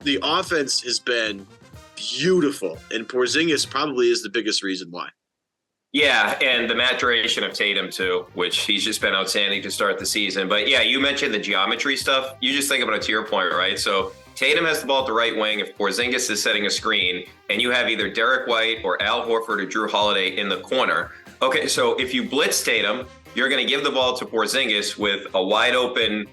the offense has been beautiful, and Porzingis probably is the biggest reason why. Yeah, and the maturation of Tatum, too, which he's just been outstanding to start the season. But, yeah, you mentioned the geometry stuff. You just think about it to your point, right? So Tatum has the ball at the right wing. If Porzingis is setting a screen, and you have either Derrick White or Al Horford or Drew Holiday in the corner. Okay, so if you blitz Tatum, you're going to give the ball to Porzingis with a wide open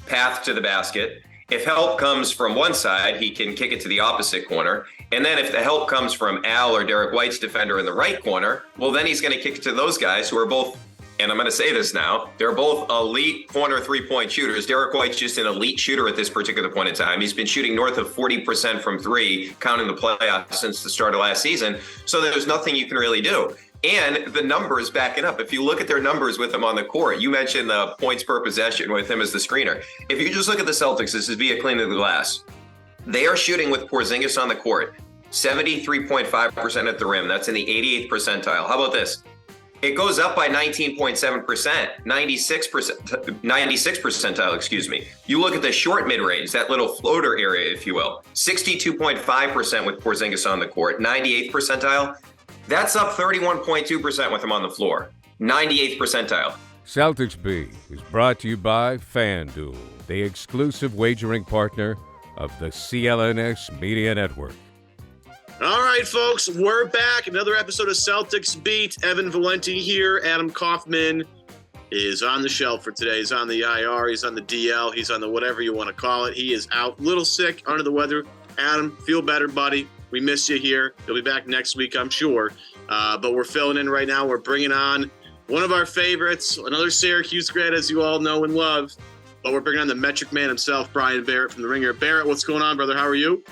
path to the basket. If help comes from one side, he can kick it to the opposite corner. And then if the help comes from Al or Derrick White's defender in the right corner, well, then he's going to kick it to those guys who are both, and I'm going to say this now, they're both elite corner three-point shooters. Derrick White's just an elite shooter at this particular point in time. He's been shooting north of 40% from three, counting the playoffs since the start of last season. So there's nothing you can really do. And the numbers back it up. If you look at their numbers with him on the court, you mentioned the points per possession with him as the screener. If you just look at the Celtics, this is via clean of the glass. They are shooting with Porzingis on the court, 73.5% at the rim. That's in the 88th percentile. How about this? It goes up by 19.7%, 96 percentile, excuse me. You look at the short mid-range, that little floater area, if you will, 62.5% with Porzingis on the court, 98th percentile. That's up 31.2% with him on the floor. 98th percentile. Celtics Beat is brought to you by FanDuel, the exclusive wagering partner of the CLNS Media Network. All right, folks, we're back. Another episode of Celtics Beat. Evan Valenti here. Adam Kaufman is on the shelf for today. He's on the IR. He's on the DL. He's on the whatever you want to call it. He is out, little sick, under the weather. Adam, feel better, buddy. We miss you here. You'll be back next week, I'm sure. But we're filling in right now. We're bringing on one of our favorites, another Syracuse grad, as you all know and love. But we're bringing on the metric man himself, Brian Barrett from The Ringer. Barrett, what's going on, brother? How are you?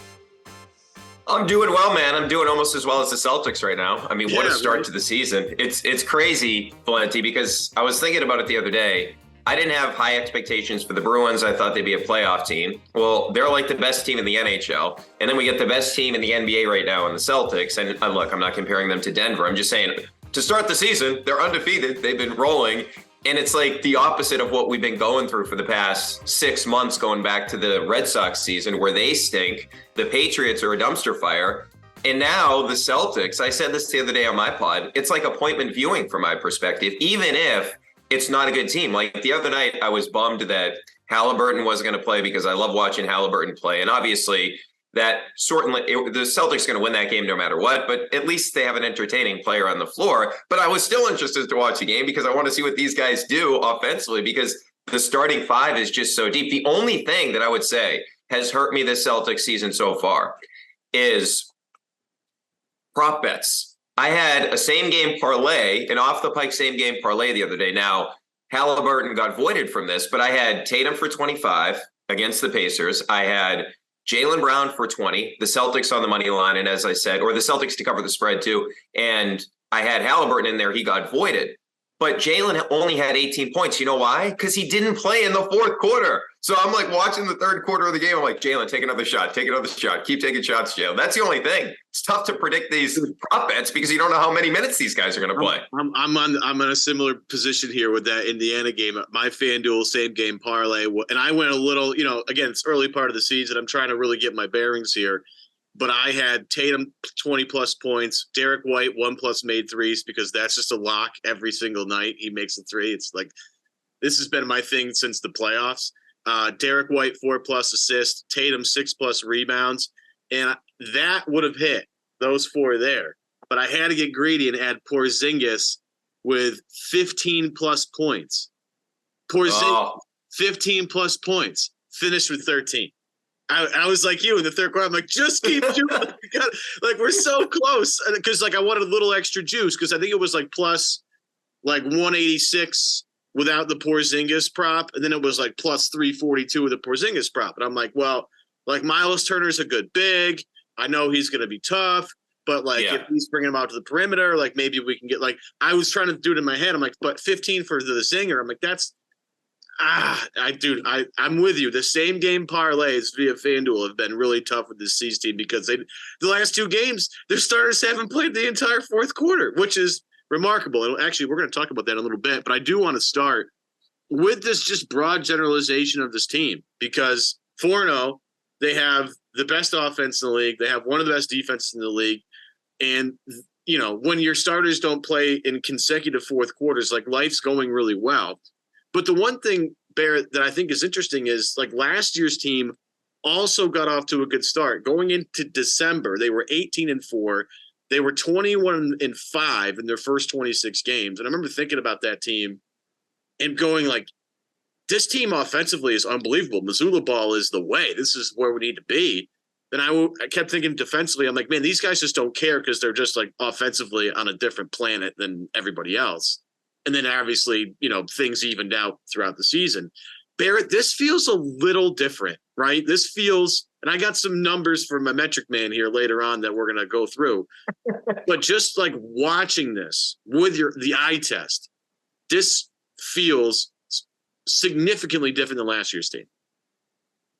I'm doing well, man. I'm doing almost as well as the Celtics right now. I mean, what a start to the season. It's crazy, Valenti, because I was thinking about it the other day. I didn't have high expectations for the Bruins. I thought they'd be a playoff team. Well, they're like the best team in the NHL. And then we get the best team in the NBA right now in the Celtics. And look, I'm not comparing them to Denver. I'm just saying, to start the season, they're undefeated. They've been rolling. And it's like the opposite of what we've been going through for the past 6 months, going back to the Red Sox season where they stink. The Patriots are a dumpster fire. And now the Celtics, I said this the other day on my pod, it's like appointment viewing from my perspective, even if it's not a good team. Like the other night, I was bummed that Halliburton wasn't going to play because I love watching Halliburton play. And obviously that certainly the Celtics are going to win that game no matter what, but at least they have an entertaining player on the floor. But I was still interested to watch the game because I want to see what these guys do offensively because the starting five is just so deep. The only thing that I would say has hurt me this Celtics season so far is prop bets. I had a same game parlay, an off the pike same game parlay the other day. Now, Halliburton got voided from this, but I had Tatum for 25 against the Pacers. I had Jaylen Brown for 20, the Celtics on the money line, and as I said, or the Celtics to cover the spread too. And I had Halliburton in there. He got voided. But Jaylen only had 18 points. You know why? Because he didn't play in the fourth quarter. So I'm like watching the third quarter of the game. I'm like, Jaylen, take another shot. Take another shot. Keep taking shots, Jaylen. That's the only thing. It's tough to predict these prop bets because you don't know how many minutes these guys are going to play. I'm in a similar position here with that Indiana game. My FanDuel same game parlay, and I went a little. Again, it's early part of the season. I'm trying to really get my bearings here. But I had Tatum 20-plus points, Derrick White 1+ made threes because that's just a lock every single night. He makes a three. It's like this has been my thing since the playoffs. Derrick White 4+ assists, Tatum 6+ rebounds, and that would have hit those four there. But I had to get greedy and add Porzingis with 15+ points. Porzingis 15+ points, finished with 13. I was like you in the third quarter. I'm like, just keep shooting. Like we're so close because I wanted a little extra juice because I think it was plus 186 without the Porzingis prop, and then it was plus 342 with the Porzingis prop. And I'm like, well, Miles Turner's a good big. I know he's going to be tough, but if he's bringing him out to the perimeter, maybe we can get I was trying to do it in my head. I'm like, but 15 for the Zinger. I'm like, that's. I'm with you. The same game parlays via FanDuel have been really tough with this C's team because the last two games, their starters haven't played the entire fourth quarter, which is remarkable. And actually, we're going to talk about that in a little bit, but I do want to start with this just broad generalization of this team because 4-0, they have the best offense in the league. They have one of the best defenses in the league. And, you know, when your starters don't play in consecutive fourth quarters, like life's going really well. But the one thing, Barrett, that I think is interesting is like last year's team also got off to a good start. Going into December, they were 18-4. They were 21-5 in their first 26 games. And I remember thinking about that team and going like, this team offensively is unbelievable. Missoula ball is the way. This is where we need to be. Then I kept thinking defensively, I'm like, man, these guys just don't care because they're just like offensively on a different planet than everybody else. And then obviously, you know, things evened out throughout the season. Barrett, this feels a little different, right? This feels, and I got some numbers from my metric man here later on that we're going to go through. But just like watching this with the eye test, this feels significantly different than last year's team.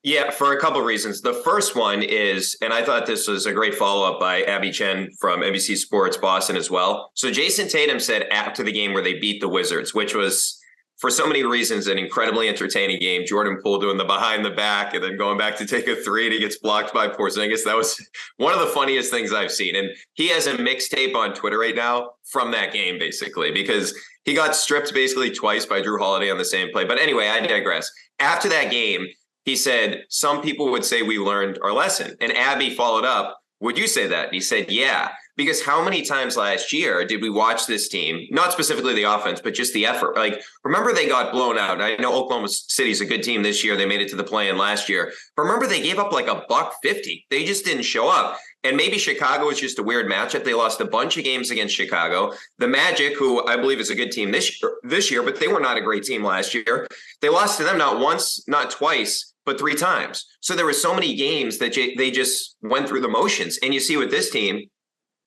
Yeah, for a couple of reasons. The first one is, and I thought this was a great follow-up by Abby Chen from NBC Sports Boston as well. So Jason Tatum said after the game where they beat the Wizards, which was for so many reasons an incredibly entertaining game. Jordan Poole doing the behind the back and then going back to take a three and he gets blocked by Porzingis. That was one of the funniest things I've seen. And he has a mixtape on Twitter right now from that game, basically, because he got stripped basically twice by Drew Holiday on the same play. But anyway, I digress. After that game, he said, some people would say we learned our lesson. And Abby followed up, would you say that? And he said, yeah, because how many times last year did we watch this team, not specifically the offense, but just the effort? Like, remember they got blown out. I know Oklahoma City's a good team this year. They made it to the play-in last year. But remember they gave up like $150. They just didn't show up. And maybe Chicago was just a weird matchup. They lost a bunch of games against Chicago. The Magic, who I believe is a good team this year, but they were not a great team last year. They lost to them not once, not twice, but 3 times. So there were so many games that they just went through the motions. And you see with this team,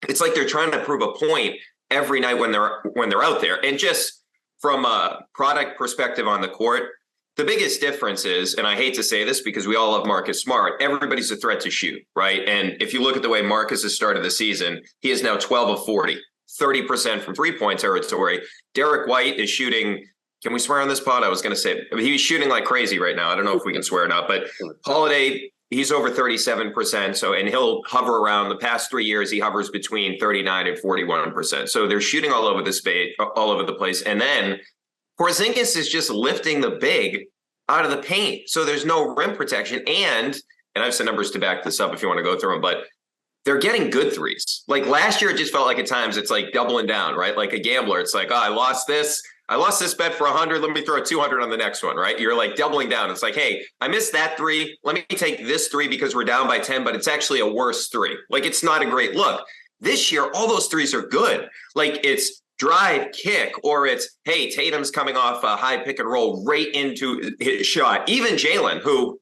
it's like they're trying to prove a point every night when they're out there. And just from a product perspective on the court, the biggest difference is, and I hate to say this because we all love Marcus Smart, everybody's a threat to shoot, right? And if you look at the way Marcus has started the season, he is now 12 of 40, 30% from three-point territory. Derrick White is shooting. Can we swear on this pod? I was going to say, he's shooting like crazy right now. I don't know if we can swear or not, but Holiday, he's over 37%. So, and he'll hover around the past 3 years. He hovers between 39 and 41%. So they're shooting all over the space, all over the place. And then Porzingis is just lifting the big out of the paint. So there's no rim protection. And I have some numbers to back this up if you want to go through them, but they're getting good threes. Like last year, it just felt like at times it's like doubling down, right? Like a gambler. It's like, oh, I lost this bet for 100. Let me throw 200 on the next one, right? You're like doubling down. It's like, hey, I missed that three. Let me take this three because we're down by 10, but it's actually a worse three. Like it's not a great look. This year, all those threes are good. Like it's drive, kick, or it's, hey, Tatum's coming off a high pick and roll right into his shot. Even Jalen, who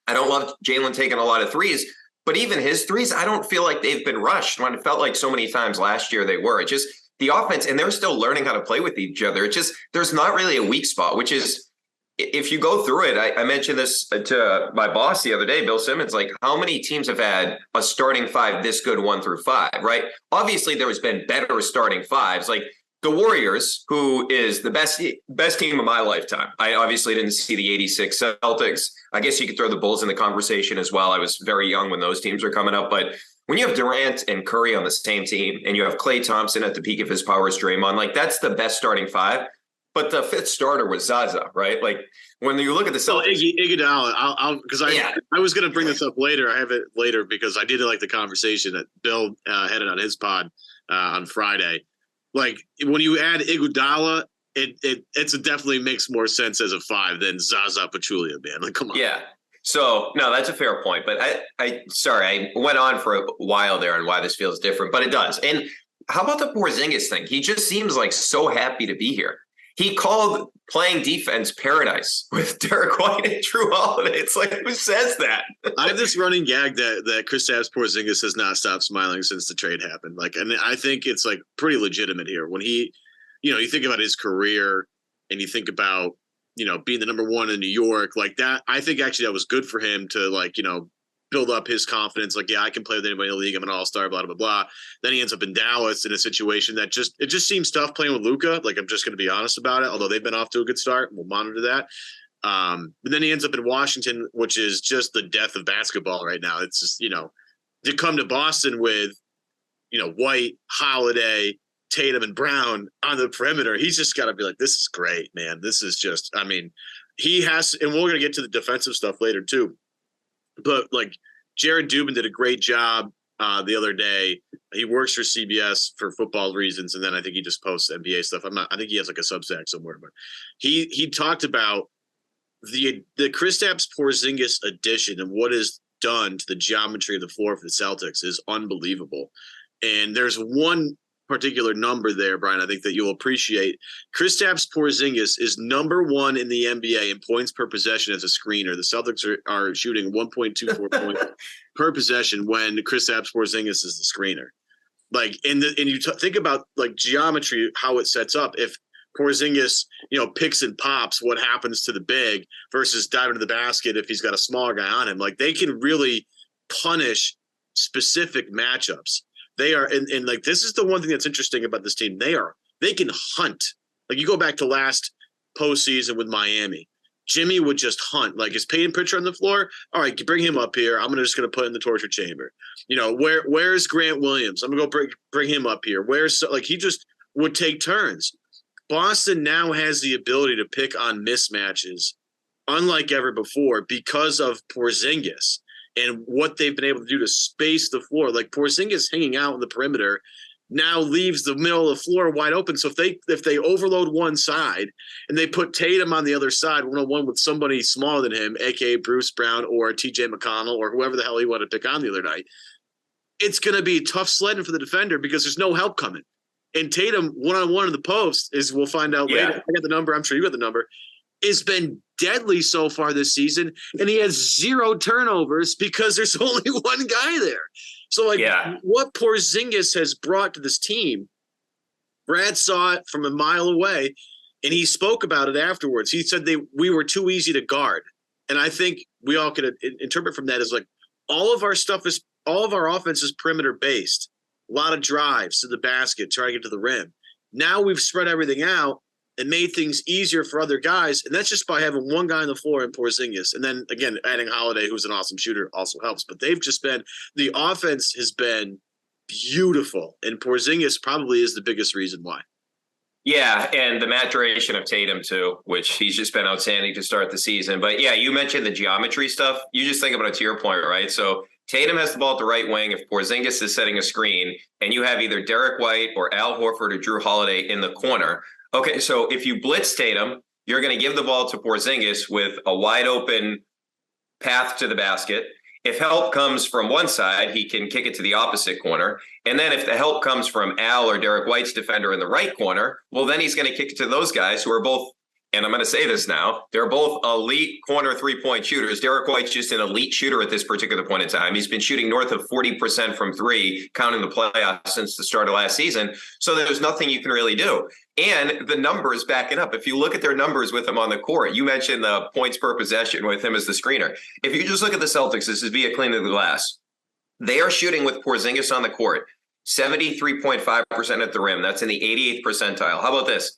I don't love Jalen taking a lot of threes, but even his threes, I don't feel like they've been rushed when it felt like so many times last year they were. It just the offense, and they're still learning how to play with each other. It just, there's not really a weak spot, which is, if you go through it, I mentioned this to my boss the other day, Bill Simmons, like how many teams have had a starting five this good 1 through 5, right? Obviously, there has been better starting fives. Like the Warriors, who is the best team of my lifetime. I obviously didn't see the 86 Celtics. I guess you could throw the Bulls in the conversation as well. I was very young when those teams were coming up. But when you have Durant and Curry on the same team and you have Klay Thompson at the peak of his powers, Draymond, like that's the best starting five. But the fifth starter was Zaza, right? Like when you look at the Celtics. Iguodala, because I was going to bring this up later. I have it later because I did like the conversation that Bill had it on his pod on Friday. Like when you add Iguodala, it definitely makes more sense as a 5 than Zaza Pachulia, man. Like, come on. Yeah. So no, that's a fair point. But I went on for a while there on why this feels different, but it does. And how about the Porzingis thing? He just seems like so happy to be here. He called playing defense paradise with Derrick White and Drew Holiday. It's like, who says that? I have this running gag that Kristaps Porzingis has not stopped smiling since the trade happened. Like, and I think it's like pretty legitimate here when he, you think about his career and you think about, being the number 1 in New York like that. I think actually that was good for him to build up his confidence. Like, yeah, I can play with anybody in the league. I'm an all-star, blah, blah, blah. Then he ends up in Dallas in a situation that it just seems tough playing with Luka. Like, I'm just going to be honest about it. Although they've been off to a good start. We'll monitor that. But then he ends up in Washington, which is just the death of basketball right now. It's just, to come to Boston with, White, Holiday, Tatum, and Brown on the perimeter, he's just got to be like, this is great, man. This is just, he has, and we're going to get to the defensive stuff later too. But like Jared Dubin did a great job the other day. He works for CBS for football reasons, and then I think he just posts NBA stuff. I think he has like a Substack somewhere, but he talked about the Kristaps Porzingis addition and what is done to the geometry of the floor for the Celtics is unbelievable. And there's one particular number there, Brian, I think that you'll appreciate. Kristaps Porzingis is number 1 in the NBA in points per possession as a screener. The Celtics are shooting 1.24 points per possession when Kristaps Porzingis is the screener. Like, and you think about like geometry, how it sets up. If Porzingis, picks and pops, what happens to the big versus diving to the basket if he's got a smaller guy on him. Like, they can really punish specific matchups. They are, and like, this is the one thing that's interesting about this team. They can hunt. Like, you go back to last postseason with Miami. Jimmy would just hunt. Like, is Peyton Pritchard on the floor? All right, bring him up here. I'm just going to put in the torture chamber. Where's Grant Williams? I'm going to go bring him up here. He just would take turns. Boston now has the ability to pick on mismatches unlike ever before because of Porzingis and what they've been able to do to space the floor. Like, Porzingis hanging out in the perimeter now leaves the middle of the floor wide open. So if they overload one side and they put Tatum on the other side, 1-on-1 with somebody smaller than him, aka Bruce Brown or TJ McConnell or whoever the hell he wanted to pick on the other night, it's going to be tough sledding for the defender because there's no help coming. And Tatum, 1-on-1 in the post, is, we'll find out later. I got the number. I'm sure you got the number. Has been deadly so far this season, and he has 0 turnovers because there's only one guy there. So, what Porzingis has brought to this team, Brad saw it from a mile away, and he spoke about it afterwards. He said we were too easy to guard, and I think we all could interpret from that as like all of our offense is perimeter based. A lot of drives to the basket, trying to get to the rim. Now we've spread everything out and made things easier for other guys, and that's just by having one guy on the floor in Porzingis. And then, again, adding Holiday, who's an awesome shooter, also helps. But the offense has been beautiful, and Porzingis probably is the biggest reason why. Yeah, and the maturation of Tatum, too, which he's just been outstanding to start the season. But, yeah, you mentioned the geometry stuff. You just think about it to your point, right? So Tatum has the ball at the right wing if Porzingis is setting a screen, and you have either Derrick White or Al Horford or Drew Holiday in the corner. Okay, so if you blitz Tatum, you're going to give the ball to Porzingis with a wide open path to the basket. If help comes from one side, he can kick it to the opposite corner. And then if the help comes from Al or Derrick White's defender in the right corner, well, then he's going to kick it to those guys who are both, and I'm going to say this now, they're both elite corner 3-point shooters. Derrick White's just an elite shooter at this particular point in time. He's been shooting north of 40% from 3, counting the playoffs since the start of last season. So there's nothing you can really do. And the numbers back it up. If you look at their numbers with him on the court, you mentioned the points per possession with him as the screener. If you just look at the Celtics, this is via clean of the glass. They are shooting with Porzingis on the court, 73.5% at the rim. That's in the 88th percentile. How about this?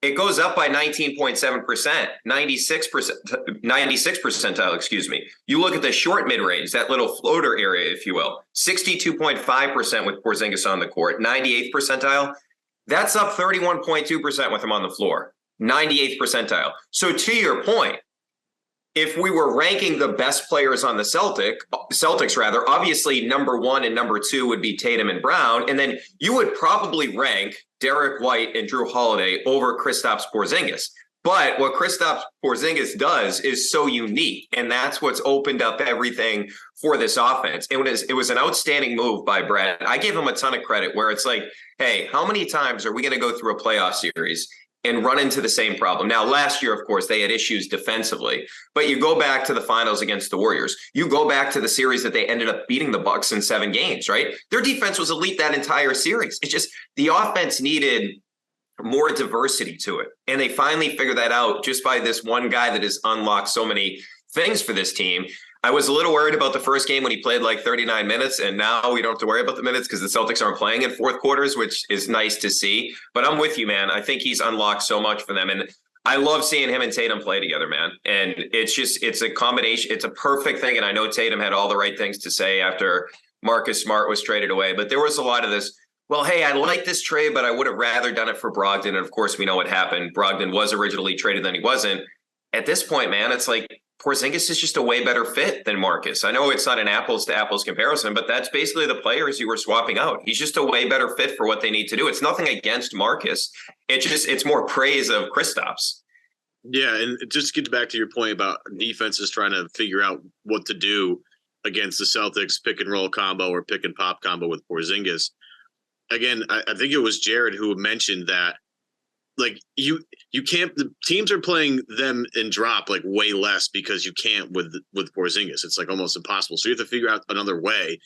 It goes up by 19.7%, 96 percentile, excuse me. You look at the short mid-range, that little floater area, if you will, 62.5% with Porzingis on the court, 98th percentile. That's up 31.2% with him on the floor, 98th percentile. So to your point, if we were ranking the best players on the Celtics, obviously number 1 and number 2 would be Tatum and Brown. And then you would probably rank Derrick White and Drew Holiday over Kristaps Porzingis. But what Kristaps Porzingis does is so unique, and that's what's opened up everything for this offense. It was an outstanding move by Brad. I gave him a ton of credit where it's like, hey, how many times are we going to go through a playoff series and run into the same problem? Now, last year, of course, they had issues defensively, but you go back to the finals against the Warriors. You go back to the series that they ended up beating the Bucks in 7 games, right? Their defense was elite that entire series. It's just the offense needed more diversity to it. And they finally figured that out just by this one guy that has unlocked so many things for this team. I was a little worried about the first game when he played like 39 minutes, and now we don't have to worry about the minutes because the Celtics aren't playing in fourth quarters, which is nice to see. But I'm with you, man. I think he's unlocked so much for them. And I love seeing him and Tatum play together, man. And it's a combination. It's a perfect thing. And I know Tatum had all the right things to say after Marcus Smart was traded away, but there was a lot of this, well, hey, I like this trade, but I would have rather done it for Brogdon. And of course, we know what happened. Brogdon was originally traded, then he wasn't. At this point, man, it's like Porzingis is just a way better fit than Marcus. I know it's not an apples to apples comparison, but that's basically the players you were swapping out. He's just a way better fit for what they need to do. It's nothing against Marcus. It's more praise of Kristaps. Yeah, and just to get back to your point about defenses trying to figure out what to do against the Celtics pick and roll combo or pick and pop combo with Porzingis. Again, I think it was Jared who mentioned that, like, you can't, the teams are playing them in drop like way less because you can't with Porzingis. It's like almost impossible. So you have to figure out another way.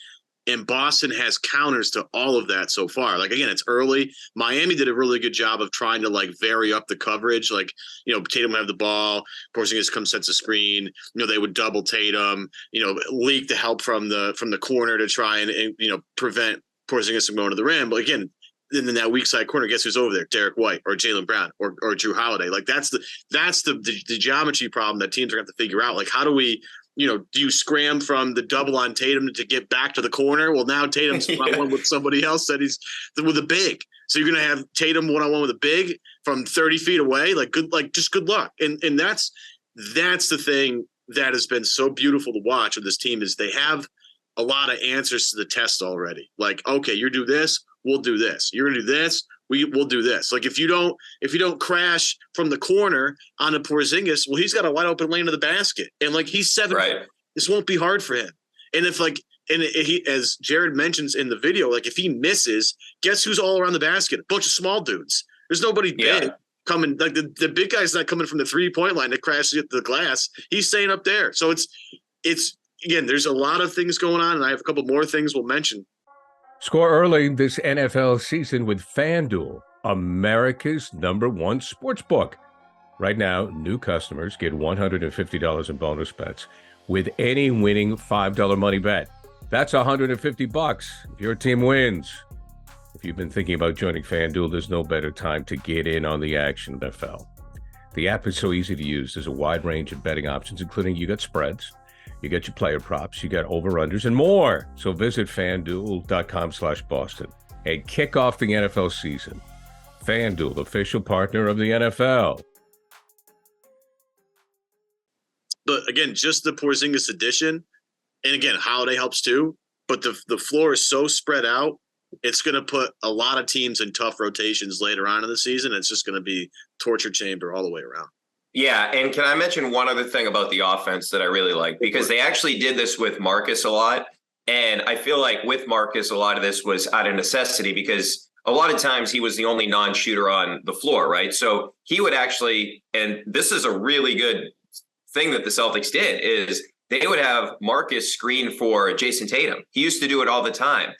And Boston has counters to all of that so far. Like, again, it's early. Miami did a really good job of trying to like vary up the coverage. Like, Tatum would have the ball, Porzingis comes, sets a screen. They would double Tatum. Leak the help from the corner to try and prevent Porzingis from going to the rim. But again, in that weak side corner, guess who's over there? Derrick White or Jaylen Brown or Jrue Holiday. Like that's the geometry problem that teams are going to have to figure out. Like, how do we? Do you scram from the double on Tatum to get back to the corner? Well, now Tatum's one-on-one with somebody else that he's with a big. So you're going to have Tatum one-on-one with a big from 30 feet away. Just good luck. And that's the thing that has been so beautiful to watch with this team is they have a lot of answers to the test already. Like, okay, you do this, we'll do this. You're going to do this, we'll do this. Like if you don't crash from the corner on a Porzingis, well, he's got a wide open lane to the basket, and like he's 7. Right. This won't be hard for him. And he, as Jared mentions in the video, like if he misses, guess who's all around the basket? A bunch of small dudes. There's nobody big coming. Like the big guy's not coming from the 3-point line to crash into the glass. He's staying up there. So it's again, there's a lot of things going on, and I have a couple more things we'll mention. Score early this NFL season with FanDuel, America's #1 sports book. Right now, new customers get $150 in bonus bets with any winning $5 money bet. That's $150 if your team wins. If you've been thinking about joining FanDuel, there's no better time to get in on the action, NFL. The app is so easy to use. There's a wide range of betting options, including you got spreads, you get your player props, you got over-unders, and more. So visit FanDuel.com/Boston and kick off the NFL season. FanDuel, official partner of the NFL. But again, just the Porzingis addition, and again, Holiday helps too, but the floor is so spread out, it's going to put a lot of teams in tough rotations later on in the season. It's just going to be torture chamber all the way around. Yeah, and can I mention one other thing about the offense that I really like? Because they actually did this with Marcus a lot, and I feel like with Marcus, a lot of this was out of necessity because a lot of times he was the only non-shooter on the floor, right? So he would actually, and this is a really good thing that the Celtics did, is they would have Marcus screen for Jason Tatum. He used to do it all the time.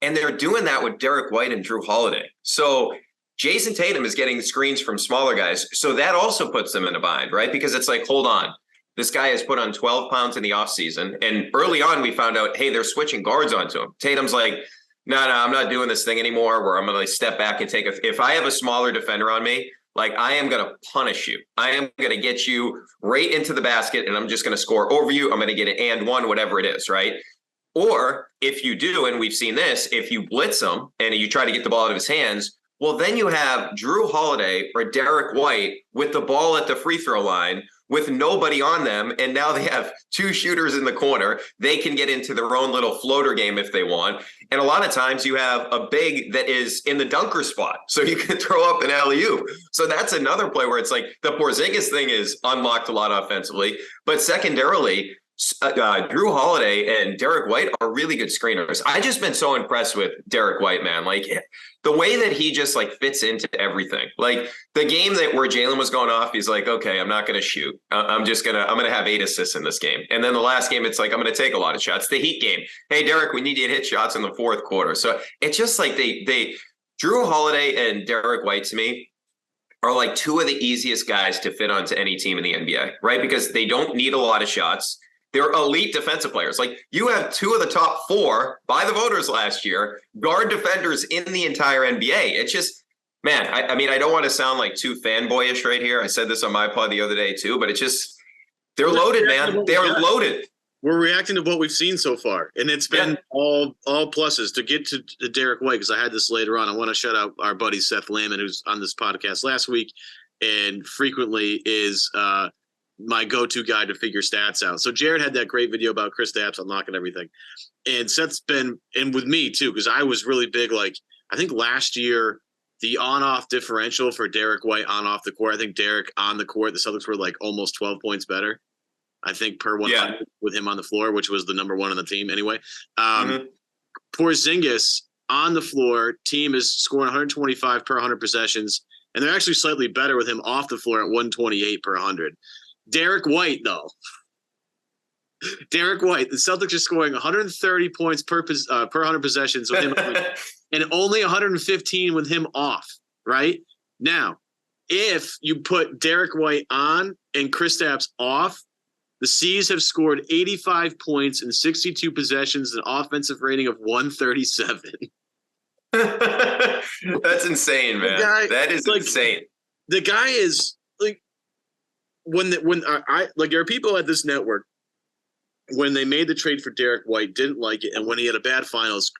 And they're doing that with Derrick White and Jrue Holiday. So Jason Tatum is getting screens from smaller guys. So that also puts them in a bind, right? Because it's like, hold on, this guy has put on 12 pounds in the offseason. And early on, we found out, hey, they're switching guards onto him. Tatum's like, no, I'm not doing this thing anymore where I'm going to step back and if I have a smaller defender on me, like I am going to punish you. I am going to get you right into the basket and I'm just going to score over you. I'm going to get an and one, whatever it is, right? Or if you do, and we've seen this, if you blitz him and you try to get the ball out of his hands, well, then you have Jrue Holiday or Derrick White with the ball at the free throw line with nobody on them. And now they have 2 shooters in the corner. They can get into their own little floater game if they want. And a lot of times you have a big that is in the dunker spot. So you can throw up an alley-oop. So that's another play where it's like the Porzingis thing is unlocked a lot offensively. But secondarily, Jrue Holiday and Derrick White are really good screeners. I just been so impressed with Derrick White, man. Like the way that he just like fits into everything. Like the game where Jalen was going off, he's like, okay, I'm not going to shoot. I'm going to have 8 assists in this game. And then the last game, it's like, I'm going to take a lot of shots. The Heat game. Hey, Derrick, we need you to hit shots in the 4th quarter. So it's just like Jrue Holiday and Derrick White to me are like 2 of the easiest guys to fit onto any team in the NBA, right? Because they don't need a lot of shots. They're elite defensive players. Like you have 2 of the top 4 by the voters last year, guard defenders in the entire NBA. It's just, Man, I mean, I don't want to sound like too fanboyish right here. I said this on my pod the other day too, but it's just, they're loaded, man. They are loaded. We're reacting to what we've seen so far, and it's been all pluses. To get to Derrick White, because I had this later on, I want to shout out our buddy Seth Lamon, who's on this podcast last week and frequently is my go-to guy to figure stats out. So Jared had that great video about Chris Stapps unlocking everything, and Seth's been, and with me too, because I was really big. Like, I think last year, the on-off differential for Derrick White on-off the court, I think Derrick on the court, the Celtics were like almost 12 points better, I think, per 100 with him on the floor, which was the number one on the team anyway. Porzingis on the floor, team is scoring 125 per 100 possessions, and they're actually slightly better with him off the floor at 128 per 100. Derrick White, though. Derrick White, the Celtics are scoring 130 points per 100 possessions with him and only 115 with him off, right? Now, if you put Derrick White on and Chris Stapps off, the C's have scored 85 points in 62 possessions, an offensive rating of 137. That's insane, man. That is like, insane. The guy is like, when I like, there are people at this network, when they made the trade for Derrick White, didn't like it, and when he had a bad finals,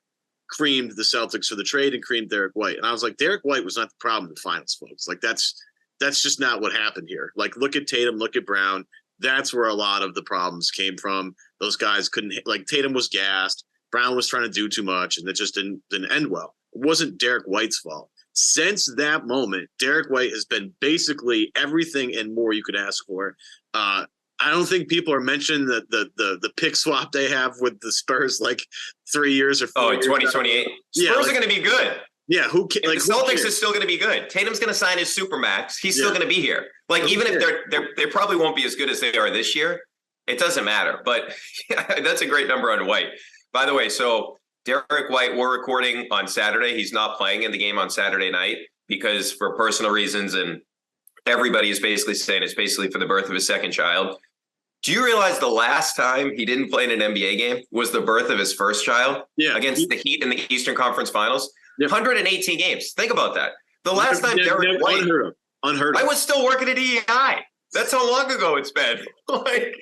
creamed the Celtics for the trade and creamed Derrick White. And I was like, Derrick White was not the problem in the finals, folks. Like, that's just not what happened here. Like, look at Tatum, look at Brown. That's where a lot of the problems came from. Those guys couldn't, like, Tatum was gassed, Brown was trying to do too much, and it just didn't end well. It wasn't Derrick White's fault. Since that moment, Derrick White has been basically everything and more you could ask for. I don't think people are mentioning the pick swap they have with the Spurs, like 3 years or 4 years. 2028. Spurs are going to be good. Yeah, the Celtics is still going to be good. Tatum's going to sign his supermax. He's still going to be here. Like, even if they probably won't be as good as they are this year, it doesn't matter. But that's a great number on White. By the way, so Derrick White, we're recording on Saturday. He's not playing in the game on Saturday night because for personal reasons, and everybody is basically saying it's basically for the birth of his second child. Do you realize the last time he didn't play in an NBA game was the birth of his first child against the Heat in the Eastern Conference Finals? 118 games. Think about that. The last time Derrick White, unheard of. I was still working at EI. That's how long ago it's been. Like,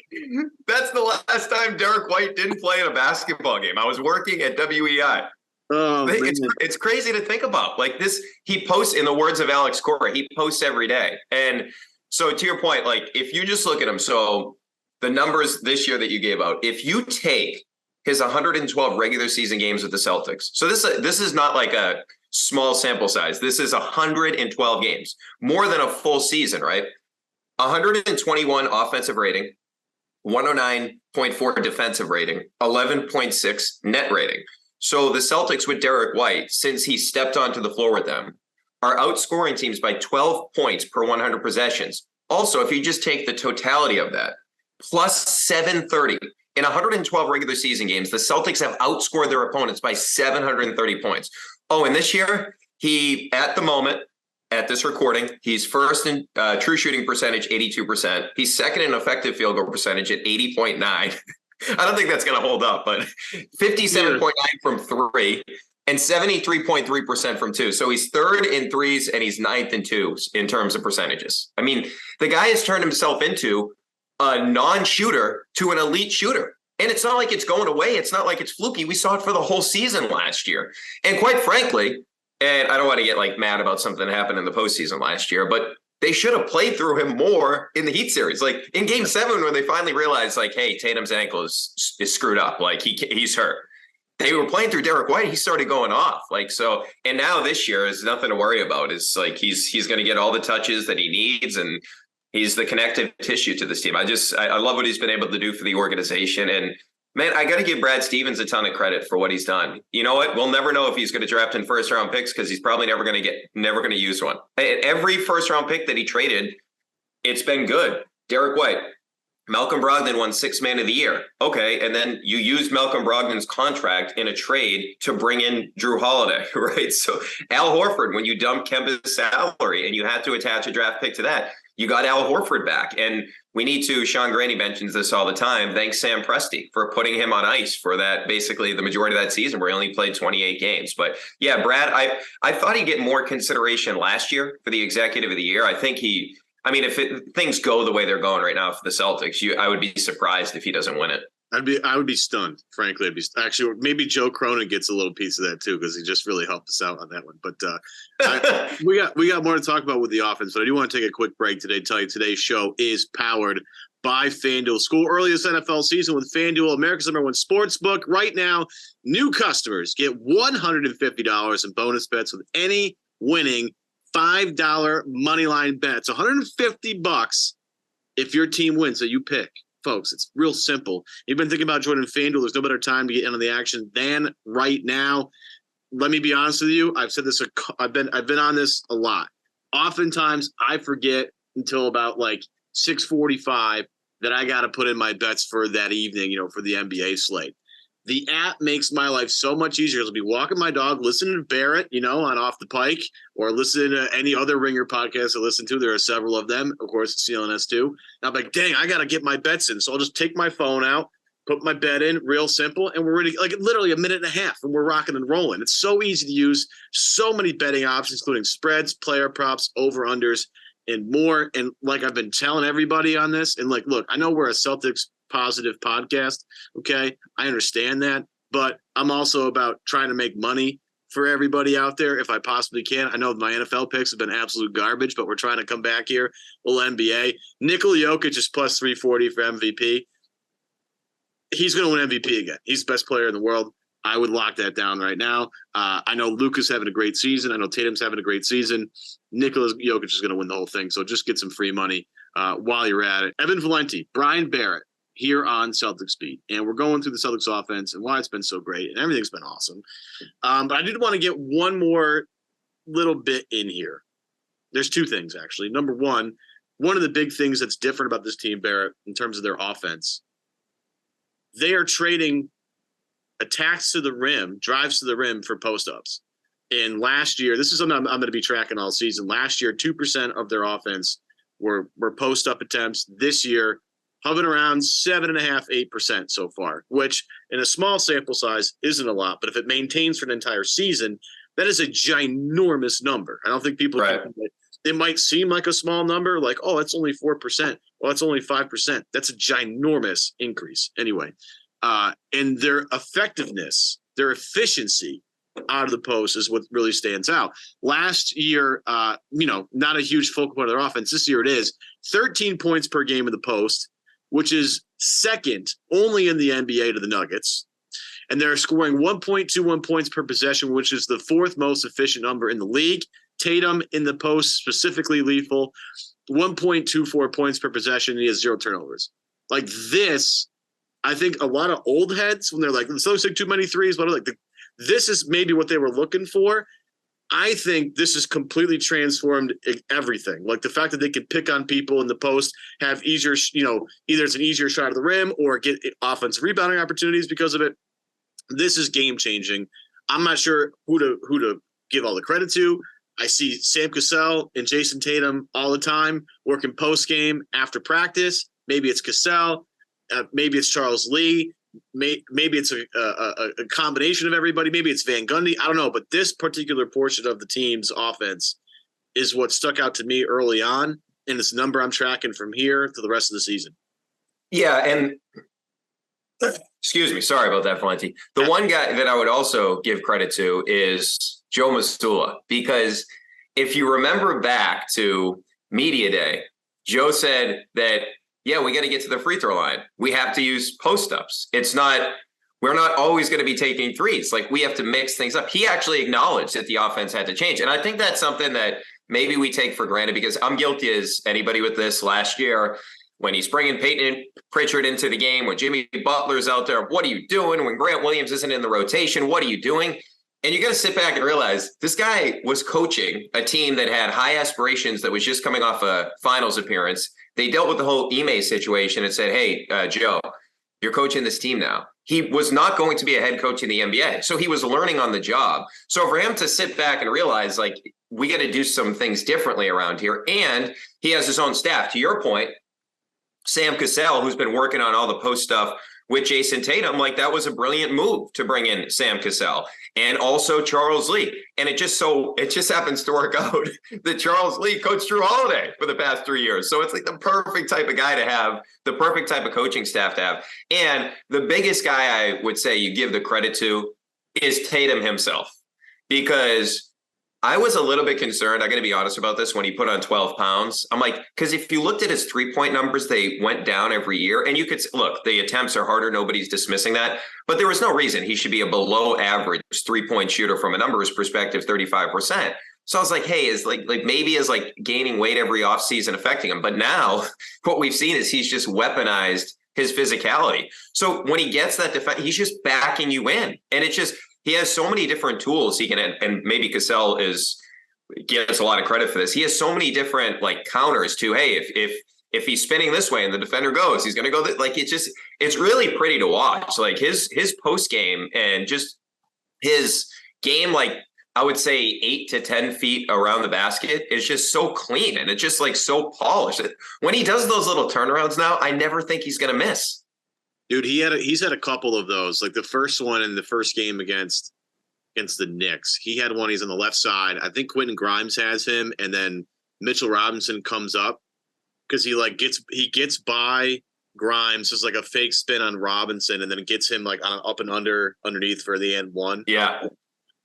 that's the last time Derrick White didn't play in a basketball game. I was working at WEI. Oh, it's crazy to think about. Like, this, he posts, in the words of Alex Cora, he posts every day. And so to your point, like, if you just look at him, so the numbers this year that you gave out, if you take his 112 regular season games with the Celtics, so this is not like a small sample size. This is 112 games, more than a full season, right? 121 offensive rating, 109.4 defensive rating, 11.6 net rating. So the Celtics with Derrick White, since he stepped onto the floor with them, are outscoring teams by 12 points per 100 possessions. Also, if you just take the totality of that, plus 730. In 112 regular season games, the Celtics have outscored their opponents by 730 points. Oh, and this year, he, at the moment, at this recording, he's first in true shooting percentage, 82%. He's second in effective field goal percentage at 80.9. I don't think that's going to hold up, but 57.9 from three and 73.3% from two. So he's third in threes and he's ninth in twos in terms of percentages. I mean, the guy has turned himself into a non-shooter to an elite shooter. And it's not like it's going away. It's not like it's fluky. We saw it for the whole season last year. And quite frankly, and I don't want to get like mad about something that happened in the postseason last year, but they should have played through him more in the Heat series. Like in Game 7, when they finally realized, like, hey, Tatum's ankle is screwed up. Like he's hurt. They were playing through Derrick White. He started going off. Like, so, and now this year is nothing to worry about. It's like he's going to get all the touches that he needs, and he's the connective tissue to this team. I love what he's been able to do for the organization. And man, I got to give Brad Stevens a ton of credit for what he's done. You know what? We'll never know if he's going to draft in first round picks because he's probably never going to use one. Every first round pick that he traded, it's been good. Derrick White, Malcolm Brogdon won Sixth Man of the Year. Okay. And then you used Malcolm Brogdon's contract in a trade to bring in Drew Holiday, right? So Al Horford, when you dumped Kemba's salary and you had to attach a draft pick to that, You got Al Horford back. And we need to, Sean Graney mentions this all the time, thanks Sam Presti for putting him on ice for that, basically the majority of that season where he only played 28 games. But yeah, Brad, I thought he'd get more consideration last year for the executive of the year. I think if things go the way they're going right now for the Celtics, I would be surprised if he doesn't win it. I would be stunned, frankly. Actually, maybe Joe Cronin gets a little piece of that too, because he just really helped us out on that one. But we got more to talk about with the offense, but I do want to take a quick break today to tell you today's show is powered by FanDuel. School earliest NFL season with FanDuel, America's #1 sports book. Right now, new customers get $150 in bonus bets with any winning $5 moneyline bets. $150 if your team wins that you pick. Folks, it's real simple. You've been thinking about joining FanDuel. There's no better time to get in on the action than right now. Let me be honest with you. I've said this. I've been on this a lot. Oftentimes, I forget until about like 6:45 that I got to put in my bets for that evening. For the NBA slate. The app makes my life so much easier. I'll be walking my dog, listening to Barrett, on Off the Pike, or listening to any other Ringer podcast I listen to. There are several of them, of course, CLNS too. And I'm like, dang, I got to get my bets in. So I'll just take my phone out, put my bet in, real simple, and we're ready, like literally a minute and a half, and we're rocking and rolling. It's so easy to use. So many betting options, including spreads, player props, over-unders, and more. And like I've been telling everybody on this, and like, look, I know we're a Celtics positive podcast. Okay. I understand that, but I'm also about trying to make money for everybody out there if I possibly can. I know my NFL picks have been absolute garbage, but we're trying to come back here. Little NBA. Nikola Jokic is plus 340 for MVP. He's going to win MVP again. He's the best player in the world. I would lock that down right now. I know Luka's having a great season. I know Tatum's having a great season. Nikola Jokic is going to win the whole thing. So just get some free money while you're at it. Evan Valenti, Brian Barrett, here on Celtics Beat. And we're going through the Celtics offense and why it's been so great, and everything's been awesome. But I did want to get one more little bit in here. There's two things, actually. Number one of the big things that's different about this team, Barrett, in terms of their offense, they are trading attacks to the rim, drives to the rim for post-ups. And last year, this is something I'm going to be tracking all season. Last year, 2% of their offense were post-up attempts. This year, hovering around 7.5%, 8% so far, which in a small sample size isn't a lot. But if it maintains for an entire season, that is a ginormous number. I don't think people it might seem like a small number, like, oh, it's only 4%. Well, it's only 5%. That's a ginormous increase anyway. And their effectiveness, their efficiency out of the post is what really stands out. Last year, not a huge focal point of their offense. This year it is 13 points per game in the post, which is second only in the NBA to the Nuggets. And they're scoring 1.21 points per possession, which is the fourth most efficient number in the league. Tatum in the post, specifically lethal, 1.24 points per possession. He has 0 turnovers. Like this, I think a lot of old heads, when they're like, the Celtics take too many threes, but this is maybe what they were looking for. I think this has completely transformed everything. Like the fact that they can pick on people in the post, have easier, either it's an easier shot of the rim or get offensive rebounding opportunities because of it. This is game changing. I'm not sure who to give all the credit to. I see Sam Cassell and Jason Tatum all the time working post game after practice. Maybe it's Cassell, maybe it's Charles Lee. Maybe it's a combination of everybody. Maybe it's Van Gundy. I don't know. But this particular portion of the team's offense is what stuck out to me early on. And it's the number I'm tracking from here to the rest of the season. Yeah. And excuse me. Sorry about that, Valenti. The one guy that I would also give credit to is Joe Mazzulla, because if you remember back to Media Day, Joe said that, yeah, we got to get to the free throw line. We have to use post-ups. We're not always going to be taking threes. Like, we have to mix things up. He actually acknowledged that the offense had to change. And I think that's something that maybe we take for granted, because I'm guilty as anybody with this. Last year, when he's bringing Peyton Pritchard into the game, when Jimmy Butler's out there, what are you doing? When Grant Williams isn't in the rotation, what are you doing? And you got to sit back and realize this guy was coaching a team that had high aspirations, that was just coming off a finals appearance. They dealt with the whole Ime situation and said, hey, Joe, you're coaching this team now. He was not going to be a head coach in the NBA. So he was learning on the job. So for him to sit back and realize, like, we got to do some things differently around here. And he has his own staff. To your point, Sam Cassell, who's been working on all the post stuff with Jason Tatum, like that was a brilliant move to bring in Sam Cassell and also Charles Lee. And it just happens to work out that Charles Lee coached Drew Holiday for the past 3 years. So it's like the perfect type of guy to have, the perfect type of coaching staff to have. And the biggest guy I would say you give the credit to is Tatum himself, because I was a little bit concerned, I got to be honest about this, when he put on 12 pounds. I'm like, because if you looked at his 3-point numbers, they went down every year. And you could look, the attempts are harder. Nobody's dismissing that. But there was no reason he should be a below average 3-point shooter from a numbers perspective, 35%. So I was like, hey, is maybe gaining weight every offseason affecting him. But now what we've seen is he's just weaponized his physicality. So when he gets that defense, he's just backing you in. And it's just, he has so many different tools he can, and maybe Cassell gets a lot of credit for this. He has so many different counters to, hey, if he's spinning this way and the defender goes, he's going to go it's really pretty to watch. Like his post game and just his game, I would say 8 to 10 feet around the basket is just so clean and it's just so polished. When he does those little turnarounds now, I never think he's going to miss. Dude, he's had a couple of those. Like the first one in the first game against the Knicks. He had one, he's on the left side. I think Quentin Grimes has him, and then Mitchell Robinson comes up because he gets by Grimes, just like a fake spin on Robinson, and then it gets him on an up and underneath for the end one. Yeah.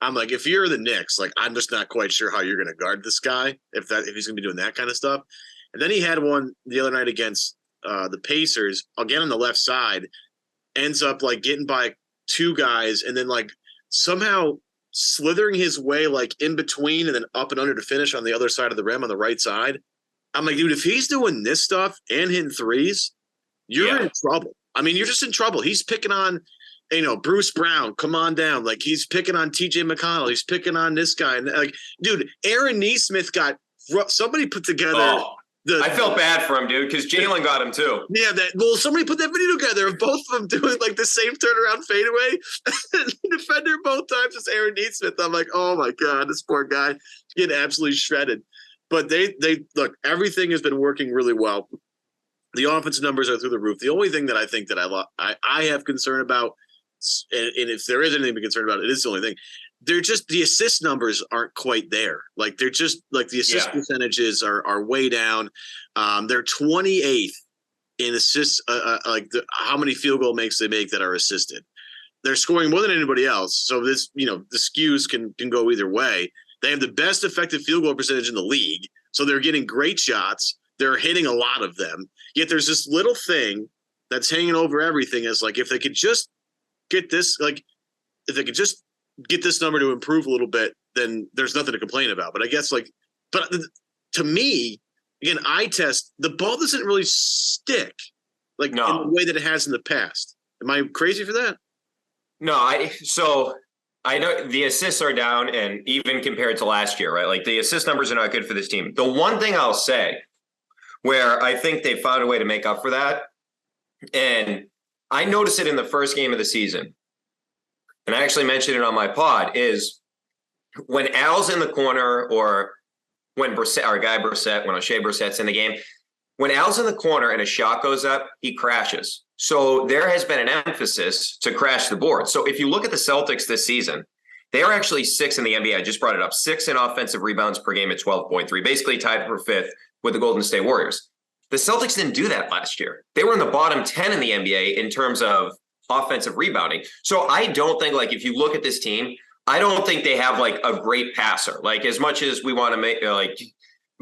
I'm like, if you're the Knicks, I'm just not quite sure how you're gonna guard this guy if he's gonna be doing that kind of stuff. And then he had one the other night against the Pacers, again on the left side, ends up getting by 2 guys and then somehow slithering his way in between and then up and under to finish on the other side of the rim on the right side. I'm like, dude, if he's doing this stuff and hitting threes, you're in trouble. I mean, you're just in trouble. He's picking on, Bruce Brown, come on down. He's picking on TJ McConnell. He's picking on this guy. And dude, Aaron Nesmith somebody put together. I felt bad for him, dude, because Jalen got him too. Yeah, somebody put that video together of both of them doing the same turnaround fadeaway. The defender both times is Aaron Nesmith. I'm like, oh my God, this poor guy getting absolutely shredded. But they look, everything has been working really well. The offense numbers are through the roof. The only thing that I think that I have concern about, and if there is anything to be concerned about, it is the only thing. They're just, the assist numbers aren't quite there. They're just the assist percentages are way down. They're 28th in assists, how many field goal makes they make that are assisted. They're scoring more than anybody else. So this, the skews can go either way. They have the best effective field goal percentage in the league. So they're getting great shots. They're hitting a lot of them. Yet there's this little thing that's hanging over everything. Is if they could just get this, if they could just get this number to improve a little bit, then there's nothing to complain about. But I guess but to me, again, eye test, the ball doesn't really stick in the way that it has in the past. Am I crazy for that? No, I know the assists are down, and even compared to last year, right? The assist numbers are not good for this team. The one thing I'll say where I think they found a way to make up for that, and I noticed it in the first game of the season, and I actually mentioned it on my pod, is when Al's in the corner or when Brissett, our guy Brissett, when O'Shea Brissett's in the game, when Al's in the corner and a shot goes up, he crashes. So there has been an emphasis to crash the board. So if you look at the Celtics this season, they are actually 6th in the NBA. I just brought it up. 6th in offensive rebounds per game at 12.3, basically tied for 5th with the Golden State Warriors. The Celtics didn't do that last year. They were in the bottom 10 in the NBA in terms of offensive rebounding. So I don't think, if you look at this team, I don't think they have a great passer. As much as we want to make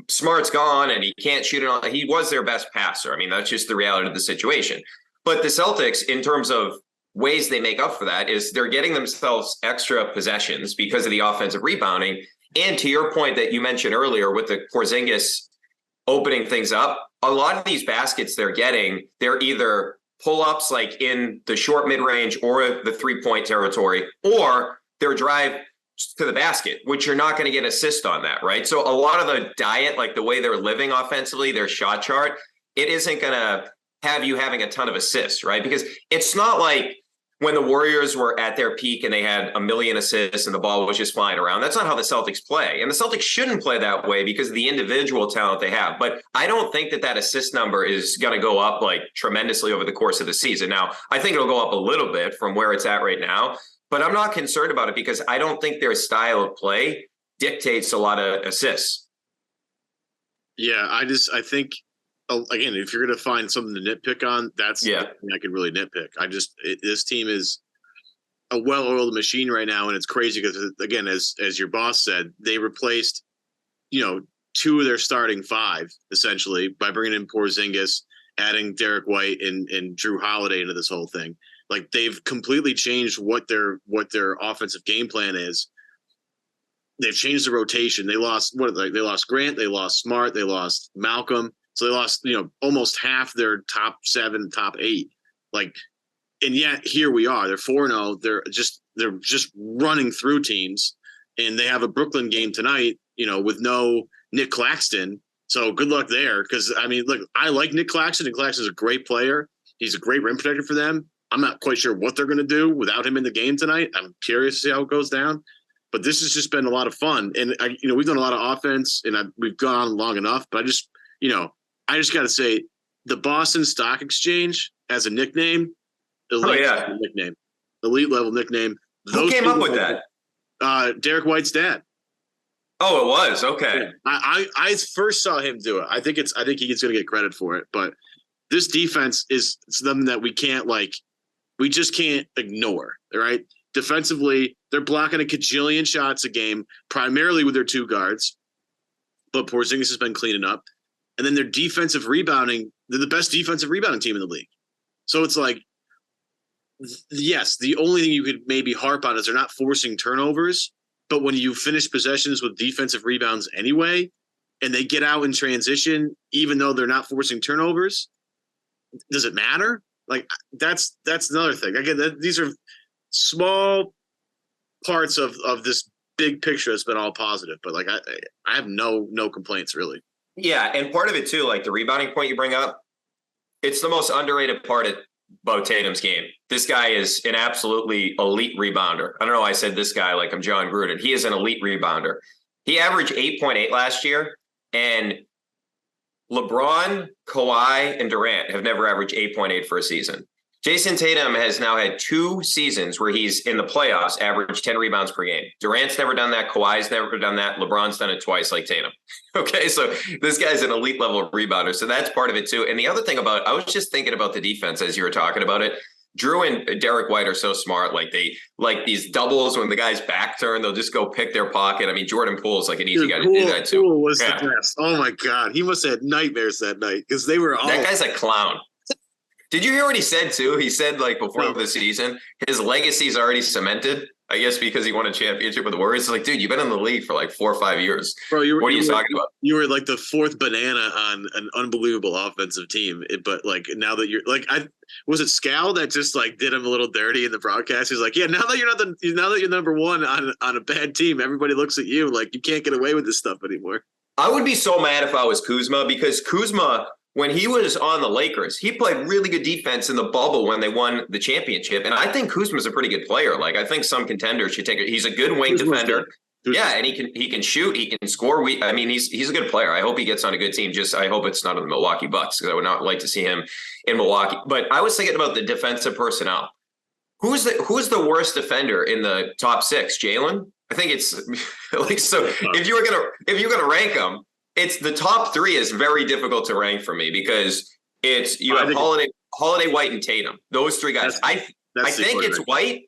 Smart's gone and he can't shoot it, he was their best passer. I mean, that's just the reality of the situation. But the Celtics, in terms of ways they make up for that, is they're getting themselves extra possessions because of the offensive rebounding. And to your point that you mentioned earlier with the Porzingis opening things up, a lot of these baskets they're getting, they're either pull-ups in the short mid-range or the 3-point territory, or their drive to the basket, which you're not going to get assist on that, right? So a lot of the diet, the way they're living offensively, their shot chart, it isn't going to have you having a ton of assists, right? Because it's not when the Warriors were at their peak and they had a million assists and the ball was just flying around. That's not how the Celtics play. And the Celtics shouldn't play that way because of the individual talent they have. But I don't think that assist number is going to go up like tremendously over the course of the season. Now, I think it'll go up a little bit from where it's at right now, but I'm not concerned about it because I don't think their style of play dictates a lot of assists. Yeah, I think, again, if you're going to find something to nitpick on, that's the thing I could really nitpick. This team is a well-oiled machine right now, and it's crazy because, again, as your boss said, they replaced, two of their starting five, essentially, by bringing in Porzingis, adding Derrick White and Drew Holiday into this whole thing. Like, they've completely changed what their offensive game plan is. They've changed the rotation. They lost they lost Grant, they lost Smart, they lost Malcolm. So they lost, almost half their top 7, top 8. Like, and yet here we are. They're 4-0. They're just running through teams, and they have a Brooklyn game tonight, with no Nick Claxton. So good luck there. Because look, I like Nick Claxton, and Claxton's a great player. He's a great rim protector for them. I'm not quite sure what they're going to do without him in the game tonight. I'm curious to see how it goes down. But this has just been a lot of fun, and we've done a lot of offense, and we've gone on long enough. But I just got to say, the Boston Stock Exchange as a nickname, elite level nickname. Who came up with that? Derrick White's dad. Oh, it was okay. I first saw him do it. I think he's going to get credit for it. But this defense is something that we just can't ignore. Right? Defensively, they're blocking a cajillion shots a game, primarily with their two guards. But Porzingis has been cleaning up. And then their defensive rebounding, they're the best defensive rebounding team in the league. So it's like, yes, the only thing you could maybe harp on is they're not forcing turnovers. But when you finish possessions with defensive rebounds anyway, and they get out in transition, even though they're not forcing turnovers, does it matter? Like, that's another thing. Again, these are small parts of this big picture that's been all positive. But like, I have no complaints really. Yeah, and part of it too, like the rebounding point you bring up, it's the most underrated part about Tatum's game. This guy is an absolutely elite rebounder. I don't know why I said this guy like I'm John Gruden. He is an elite rebounder. He averaged 8.8 last year, and LeBron, Kawhi, and Durant have never averaged 8.8 for a season. Jason Tatum has now had 2 seasons where he's in the playoffs, averaged 10 rebounds per game. Durant's never done that. Kawhi's never done that. LeBron's done it twice like Tatum. Okay, so this guy's an elite level rebounder. So that's part of it too. And the other thing I was just thinking about the defense as you were talking about it. Drew and Derrick White are so smart. Like they like these doubles when the guy's back turn, they'll just go pick their pocket. I mean, Jordan Poole's like an easy guy to do that too. Poole was the best. Oh my God. He must have had nightmares that night because they were all. That guy's a clown. Did you hear what he said too? He said like before the season, his legacy is already cemented. I guess because he won a championship with the Warriors. It's like, dude, you've been in the league for like 4 or 5 years. Bro, what are you talking about? You were like the 4th banana on an unbelievable offensive team. But like now that you're like, was it Scal that just like did him a little dirty in the broadcast? He's like, yeah, now that you're number 1 on a bad team, everybody looks at you like you can't get away with this stuff anymore. I would be so mad if I was Kuzma because Kuzma, when he was on the Lakers, he played really good defense in the bubble when they won the championship. And I think Kuzma's a pretty good player. Like, I think some contenders should take it. He's a good wing defender. Yeah, and he can shoot. He can score. He's a good player. I hope he gets on a good team. I hope it's not on the Milwaukee Bucks because I would not like to see him in Milwaukee. But I was thinking about the defensive personnel. Who's the worst defender in the top 6? Jalen? I think it's like so. If you're gonna rank them. It's the top 3 is very difficult to rank for me because you have Holiday, White, and Tatum. Those 3 guys. I think it's White,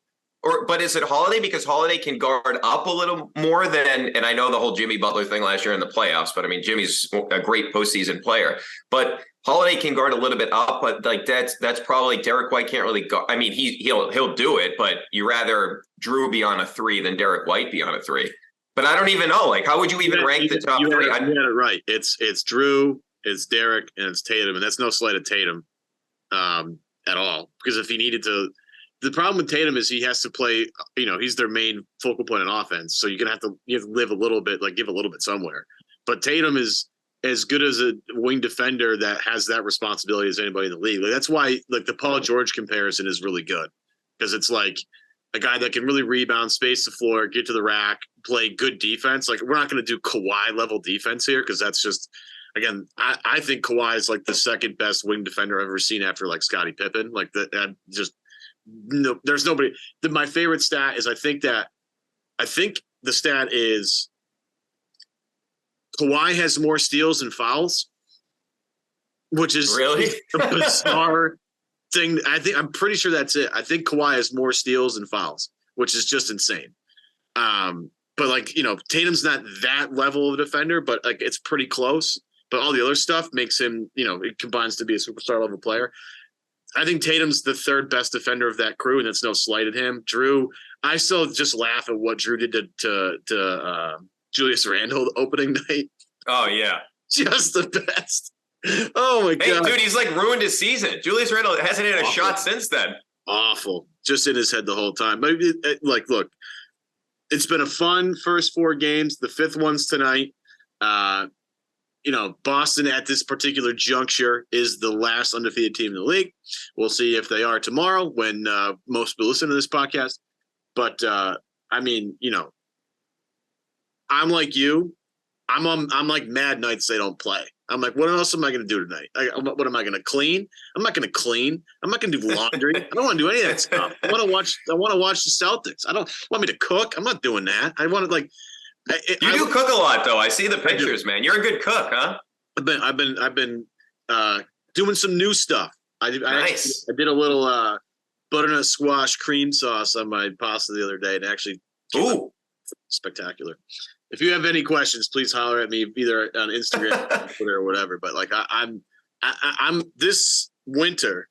but is it Holiday because Holiday can guard up a little more than? And I know the whole Jimmy Butler thing last year in the playoffs, but I mean Jimmy's a great postseason player. But Holiday can guard a little bit up, but like that's probably Derrick White can't really guard. I mean he'll do it, but you rather Drew be on a 3 than Derrick White be on a 3. But I don't even know. Like, how would you even rank the top 3? You had it right. It's Drew, it's Derrick, and it's Tatum. And that's no slight at Tatum at all. Because if he needed to – the problem with Tatum is he has to play – he's their main focal point in offense. So you have to live a little bit, like give a little bit somewhere. But Tatum is as good as a wing defender that has that responsibility as anybody in the league. Like, that's why like the Paul George comparison is really good. because it's like a guy that can really rebound, space the floor, get to the rack, play good defense. Like, we're not going to do Kawhi level defense here, because that's just, again, I think Kawhi is like the second best wing defender I've ever seen after like Scottie Pippen. Like that just no, there's nobody. My favorite stat is I think the stat is Kawhi has more steals than fouls, which is really a bizarre thing. I'm pretty sure that's it. I think Kawhi has more steals than fouls, which is just insane. But like, you know, Tatum's not that level of a defender, but like it's pretty close. But all the other stuff makes him, you know, it combines to be a superstar level player. I think Tatum's the third best defender of that crew, and it's no slight at him. Drew, I still just laugh at what Drew did to Julius Randle the opening night. Oh yeah, just the best. Oh my god, dude, he's like ruined his season. Julius Randle hasn't hit a shot since then. Awful, just in his head the whole time. But like, look, it's been a fun first 4 games. The 5th one's tonight. You know, Boston at this particular juncture is the last undefeated team in the league. We'll see if they are tomorrow when most people listen to this podcast. But I mean, you know, I'm like you. I'm like mad nights they don't play. I'm like, what else am I going to do tonight? What am I going to clean? I'm not going to clean. I'm not going to do laundry. I don't want to do any of that stuff. I want to watch the Celtics. I don't want me to cook. I'm not doing that. I want to like. You do cook a lot, though. I see the pictures, man. You're a good cook, huh? I've been doing some new stuff. Nice. I did a little butternut squash cream sauce on my pasta the other day, and actually, spectacular. If you have any questions, please holler at me either on Instagram, Twitter, or whatever. But like, I'm this winter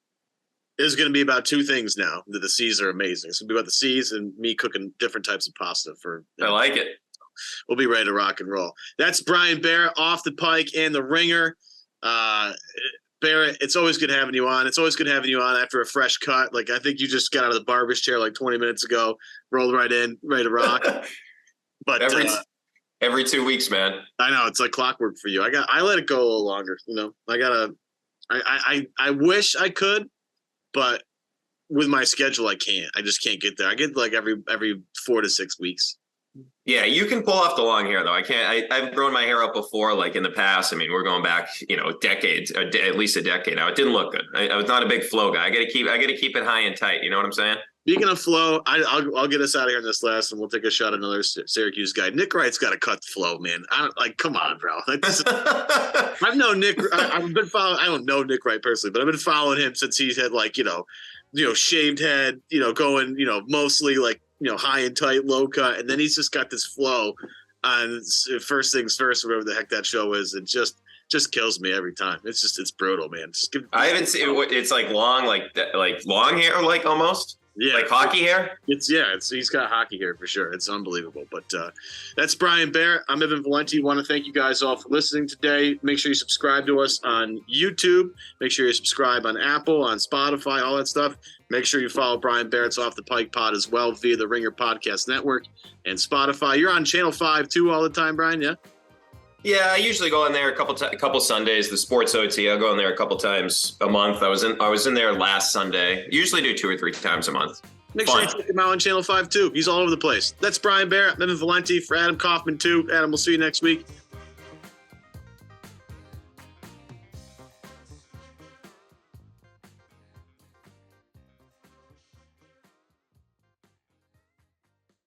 is going to be about 2 things now. The C's are amazing. It's going to be about the C's and me cooking different types of pasta for. I like it. We'll be ready to rock and roll. That's Brian Barrett, Off the Pike and The Ringer. Barrett, it's always good having you on. It's always good having you on after a fresh cut. Like, I think you just got out of the barber's chair like 20 minutes ago, rolled right in, ready to rock. But every 2 weeks, man. I know, it's like clockwork for you. I let it go a little longer. You know, I wish I could, but with my schedule, I can't. I just can't get there. I get like every 4 to 6 weeks. Yeah, you can pull off the long hair though. I can't. I've grown my hair out before, like in the past. I mean, we're going back, you know, decades, at least a decade now. It didn't look good. I was not a big flow guy. I got to keep it high and tight. You know what I'm saying? Speaking of flow, I'll get us out of here in this last, and we'll take a shot at another Syracuse guy. Nick Wright's got to cut the flow, man. I don't like. Come on, bro. I've known Nick. I've been following. I don't know Nick Wright personally, but I've been following him since he's had like you know, shaved head. You know, going mostly like. High and tight, low cut, and then he's just got this flow on First Things First, whatever the heck that show is. It just kills me every time. It's brutal, man. I haven't seen it's like long, like long hair, like almost. Yeah, like hockey hair. He's got hockey hair for sure. It's unbelievable. But that's Brian Barrett. I'm Evan Valenti. Want to thank you guys all for listening today. Make sure you subscribe to us on YouTube. Make sure you subscribe on Apple, on Spotify, all that stuff. Make sure you follow Brian Barrett's Off the Pike Pod as well via the Ringer Podcast Network and Spotify. You're on Channel 5 too all the time, Brian. Yeah. Yeah, I usually go in there a couple Sundays. The Sports OT, I'll go in there a couple times a month. I was in there last Sunday. Usually do 2 or 3 times a month. Make sure you check him out on Channel 5 too. He's all over the place. That's Brian Barrett. I'm Evan Valenti for Adam Kaufman too. Adam, we'll see you next week.